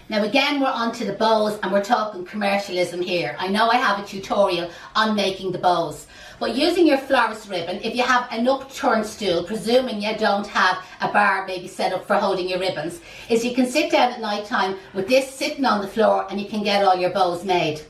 Now again, we're onto the bows and we're talking commercialism here. I know I have a tutorial on making the bows, but using your florist ribbon, if you have an upturned stool, presuming you don't have a bar maybe set up for holding your ribbons, is you can sit down at night time with this sitting on the floor and you can get all your bows made.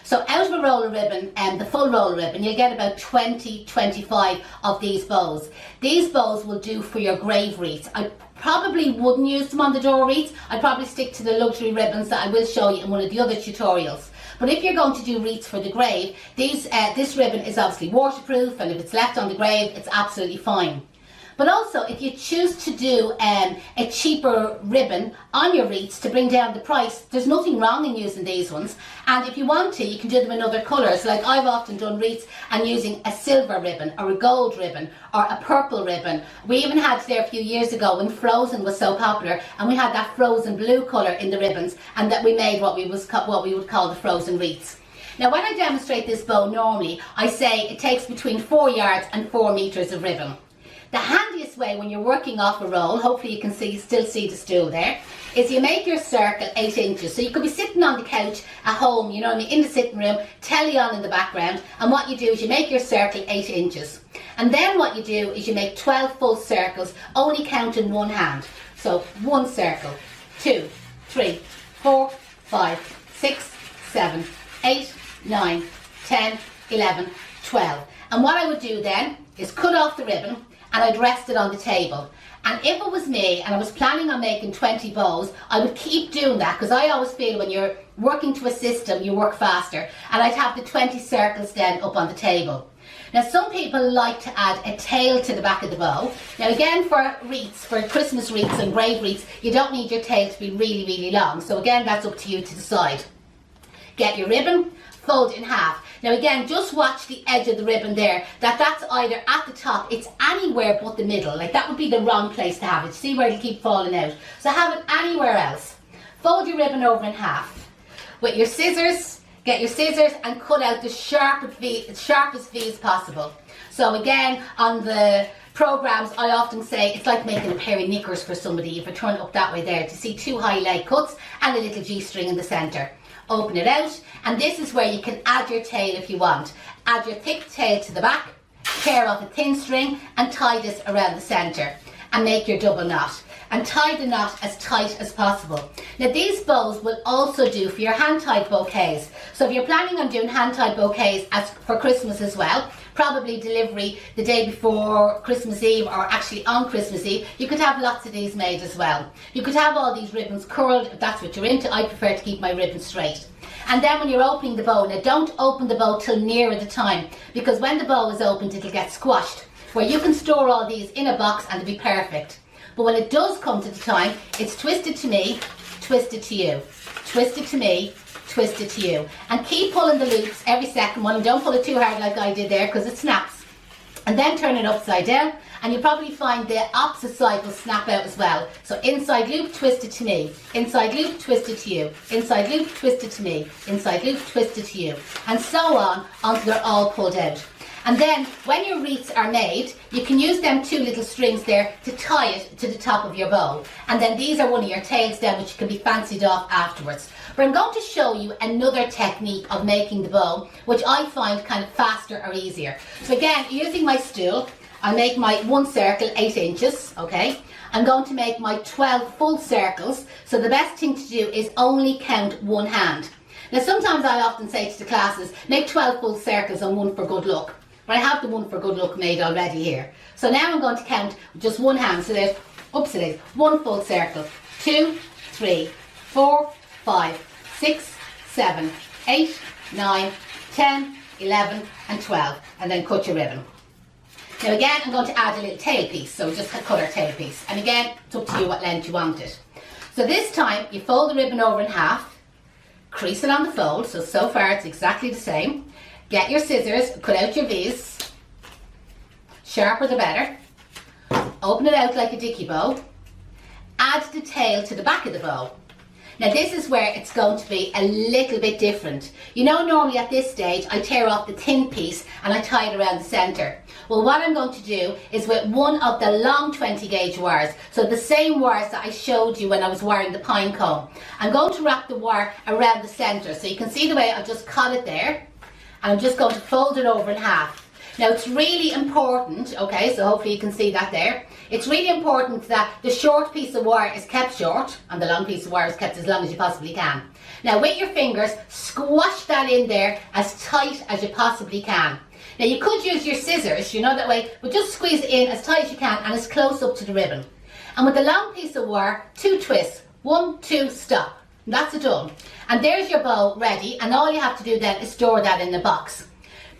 So out of a roll of ribbon, the full roll of ribbon, you'll get about 20-25 of these bows. These bows will do for your grave wreaths. I probably wouldn't use them on the door wreaths. I'd probably stick to the luxury ribbons that I will show you in one of the other tutorials. But if you're going to do wreaths for the grave, this ribbon is obviously waterproof, and if it's left on the grave, it's absolutely fine. But also, if you choose to do a cheaper ribbon on your wreaths to bring down the price, there's nothing wrong in using these ones. And if you want to, you can do them in other colours. Like I've often done wreaths and using a silver ribbon or a gold ribbon or a purple ribbon. We even had there a few years ago when Frozen was so popular, and we had that frozen blue colour in the ribbons, and that we made what we would call the frozen wreaths. Now when I demonstrate this bow normally, I say it takes between 4 yards and 4 metres of ribbon. The handiest way when you're working off a roll, hopefully you can still see the stool there, is you make your circle 8 inches. So you could be sitting on the couch at home, you know what I mean, in the sitting room, telly on in the background, and what you do is you make your circle 8 inches. And then what you do is you make 12 full circles, only counting one hand. So 1 circle, 2, 3, 4, 5, 6, 7, 8, 9, 10, 11, 12. And what I would do then is cut off the ribbon, and I'd rest it on the table. And if it was me and I was planning on making 20 bows, I would keep doing that, because I always feel when you're working to a system, you work faster. And I'd have the 20 circles then up on the table. Now some people like to add a tail to the back of the bow. Now again, for wreaths, for Christmas wreaths and grave wreaths, you don't need your tail to be really, really long. So again, that's up to you to decide. Get your ribbon, fold it in half. Now again, just watch the edge of the ribbon there, that's either at the top, it's anywhere but the middle. Like that would be the wrong place to have it. See where it'll keep falling out. So have it anywhere else. Fold your ribbon over in half. With your scissors, get your scissors and cut out the sharpest V as possible. So again, on the programs, I often say it's like making a pair of knickers for somebody if I turn it up that way there, to see 2 high leg cuts and a little G-string in the centre. Open it out, and this is where you can add your tail if you want. Add your thick tail to the back, tear off a thin string and tie this around the centre and make your double knot. And tie the knot as tight as possible. Now these bows will also do for your hand-tied bouquets. So if you're planning on doing hand-tied bouquets for Christmas as well, probably delivery the day before Christmas Eve or actually on Christmas Eve, you could have lots of these made as well. You could have all these ribbons curled if that's what you're into. I prefer to keep my ribbons straight. And then when you're opening the bow, now don't open the bow till nearer the time, because when the bow is opened it'll get squashed, where you can store all these in a box and it'll be perfect. But when it does come to the time, it's twisted to me, twisted to you, twisted to me, twisted to you. And keep pulling the loops every second one, and don't pull it too hard like I did there because it snaps. And then turn it upside down, and you'll probably find the opposite side will snap out as well. So inside loop, twisted to me, inside loop, twisted to you, inside loop, twisted to me, inside loop, twisted to you, and so on until they're all pulled out. And then when your wreaths are made, you can use them 2 little strings there to tie it to the top of your bow. And then these are one of your tails then, which can be fancied off afterwards. But I'm going to show you another technique of making the bow, which I find kind of faster or easier. So again, using my stool, I'll make my 1 circle 8 inches, okay? I'm going to make my 12 full circles. So the best thing to do is only count 1 hand. Now sometimes I often say to the classes, make 12 full circles and 1 for good luck. But I have the 1 for good luck made already here. So now I'm going to count with just 1 hand. So there's, oops, it is 1 full circle, 2, 3, 4, 5, 6, 7, 8, 9, 10, 11 and 12. And then cut your ribbon. Now again, I'm going to add a little tail piece. So just cut our tail piece. And again, it's up to you what length you want it. So this time, you fold the ribbon over in half, crease it on the fold. So far it's exactly the same. Get your scissors, cut out your V's, sharper the better, open it out like a dicky bow, add the tail to the back of the bow. Now this is where it's going to be a little bit different. You know, normally at this stage I tear off the thin piece and I tie it around the centre. Well, what I'm going to do is with one of the long 20 gauge wires, so the same wires that I showed you when I was wiring the pine cone, I'm going to wrap the wire around the centre. So you can see the way I just cut it there, and I'm just going to fold it over in half. Now it's really important, okay, so hopefully you can see that there. It's really important that the short piece of wire is kept short and the long piece of wire is kept as long as you possibly can. Now with your fingers, squash that in there as tight as you possibly can. Now you could use your scissors, you know, that way, but just squeeze it in as tight as you can and as close up to the ribbon. And with the long piece of wire, 2 twists, 1, 2, stop. And that's it done. And there's your bow ready, and all you have to do then is store that in the box.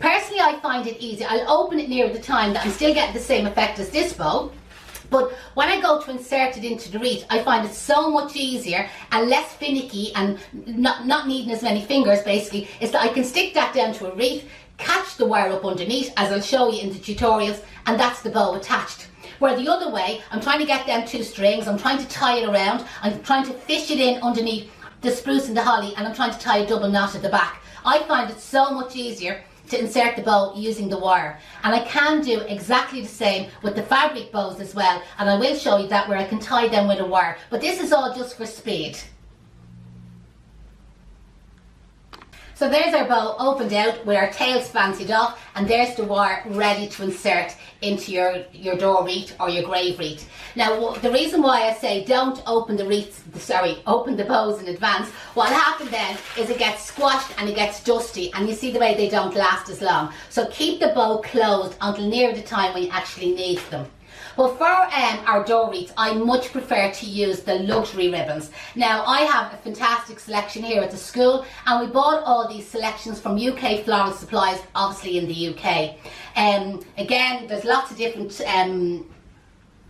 Personally, I find it easy. I'll open it near the time that I'm still getting the same effect as this bow. But when I go to insert it into the wreath, I find it so much easier and less finicky and not needing as many fingers, basically, is that I can stick that down to a wreath, catch the wire up underneath, as I'll show you in the tutorials, and that's the bow attached. Where the other way, I'm trying to get them 2 strings, I'm trying to tie it around, I'm trying to fish it in underneath the spruce and the holly, and I'm trying to tie a double knot at the back. I find it so much easier to insert the bow using the wire, and I can do exactly the same with the fabric bows as well, and I will show you that where I can tie them with a wire, but this is all just for speed. So there's our bow opened out with our tails fancied off, and there's the wire ready to insert into your door wreath or your grave wreath. Now the reason why I say don't open open the bows in advance, what'll happen then is it gets squashed and it gets dusty, and you see the way they don't last as long. So keep the bow closed until near the time when you actually need them. Well, for our door wreaths, I much prefer to use the luxury ribbons. Now, I have a fantastic selection here at the school, and we bought all these selections from UK Floral Supplies, obviously in the UK. Again, there's lots of different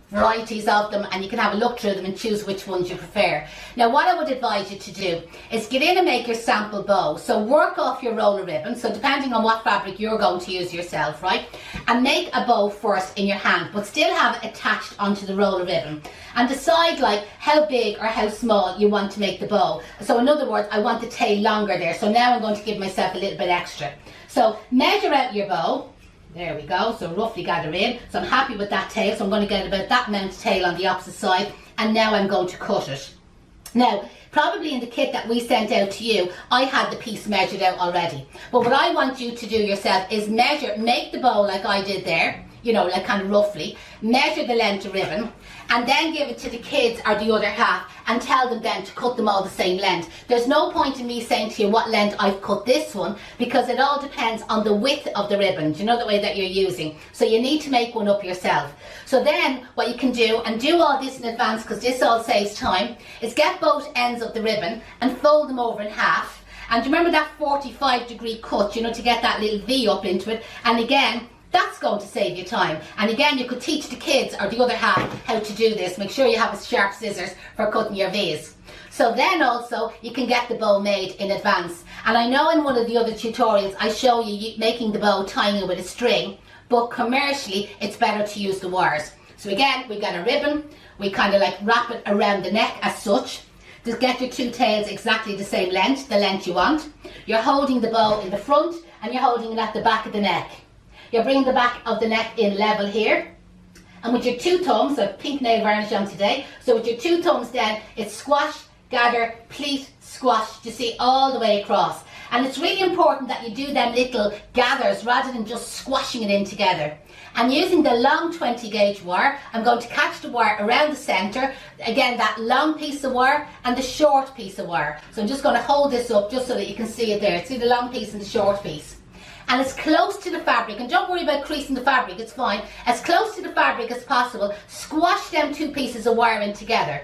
varieties of them, and you can have a look through them and choose which ones you prefer. Now what I would advise you to do is get in and make your sample bow. So work off your roller ribbon, so depending on what fabric you're going to use yourself, right? And make a bow first in your hand, but still have it attached onto the roller ribbon. And decide like how big or how small you want to make the bow. So in other words, I want the tail longer there, so now I'm going to give myself a little bit extra. So measure out your bow. There we go, so roughly gather in. So I'm happy with that tail, so I'm going to get about that amount of tail on the opposite side, and now I'm going to cut it. Now, probably in the kit that we sent out to you, I had the piece measured out already. But what I want you to do yourself is measure, make the bow like I did there, you know, like kind of roughly, measure the length of ribbon, and then give it to the kids or the other half and tell them then to cut them all the same length. There's no point in me saying to you what length I've cut this one, because it all depends on the width of the ribbon, you know, the way that you're using. So you need to make one up yourself. So then what you can do, and do all this in advance because this all saves time, is get both ends of the ribbon and fold them over in half. And remember that 45-degree cut, you know, to get that little V up into it. And again, that's going to save you time. And again, you could teach the kids or the other half how to do this. Make sure you have a sharp scissors for cutting your V's. So then also you can get the bow made in advance. And I know in one of the other tutorials I show you making the bow, tying it with a string, but commercially it's better to use the wires. So again, we got a ribbon, we kind of like wrap it around the neck as such. To get your 2 tails exactly the same length, the length you want. You're holding the bow in the front and you're holding it at the back of the neck. You're bringing the back of the neck in level here, and with your 2 thumbs, so pink nail varnish on today, so with your 2 thumbs then, it's squash, gather, pleat, squash, you see, all the way across. And it's really important that you do them little gathers rather than just squashing it in together. And using the long 20 gauge wire, I'm going to catch the wire around the centre, again that long piece of wire and the short piece of wire. So I'm just going to hold this up just so that you can see it there, see the long piece and the short piece. And as close to the fabric, and don't worry about creasing the fabric, it's fine, as close to the fabric as possible, squash them 2 pieces of wire in together.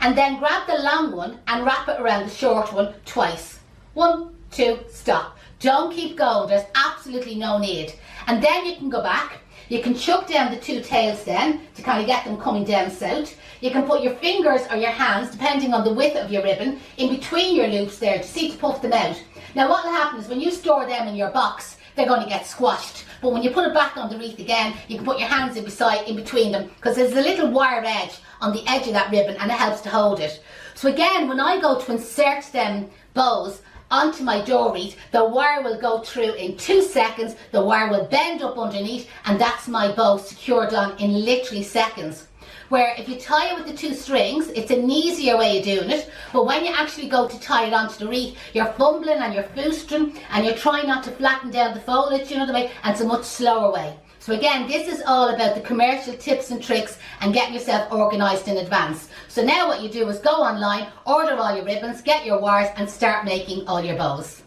And then grab the long one and wrap it around the short one twice. 1, 2, stop. Don't keep going, there's absolutely no need. And then you can go back, you can chuck down the 2 tails then, to kind of get them coming down south. You can put your fingers or your hands, depending on the width of your ribbon, in between your loops there, to see to puff them out. Now what will happen is when you store them in your box, they're going to get squashed. But when you put it back on the wreath again, you can put your hands in between them, because there's a little wire edge on the edge of that ribbon and it helps to hold it. So again, when I go to insert them bows onto my door wreath, the wire will go through in 2 seconds, the wire will bend up underneath, and that's my bow secured on in literally seconds. Where if you tie it with the 2 strings, it's an easier way of doing it, but when you actually go to tie it onto the wreath, you're fumbling and you're floostering and you're trying not to flatten down the foliage, you know the way, and it's a much slower way. So again, this is all about the commercial tips and tricks and getting yourself organised in advance. So now what you do is go online, order all your ribbons, get your wires and start making all your bows.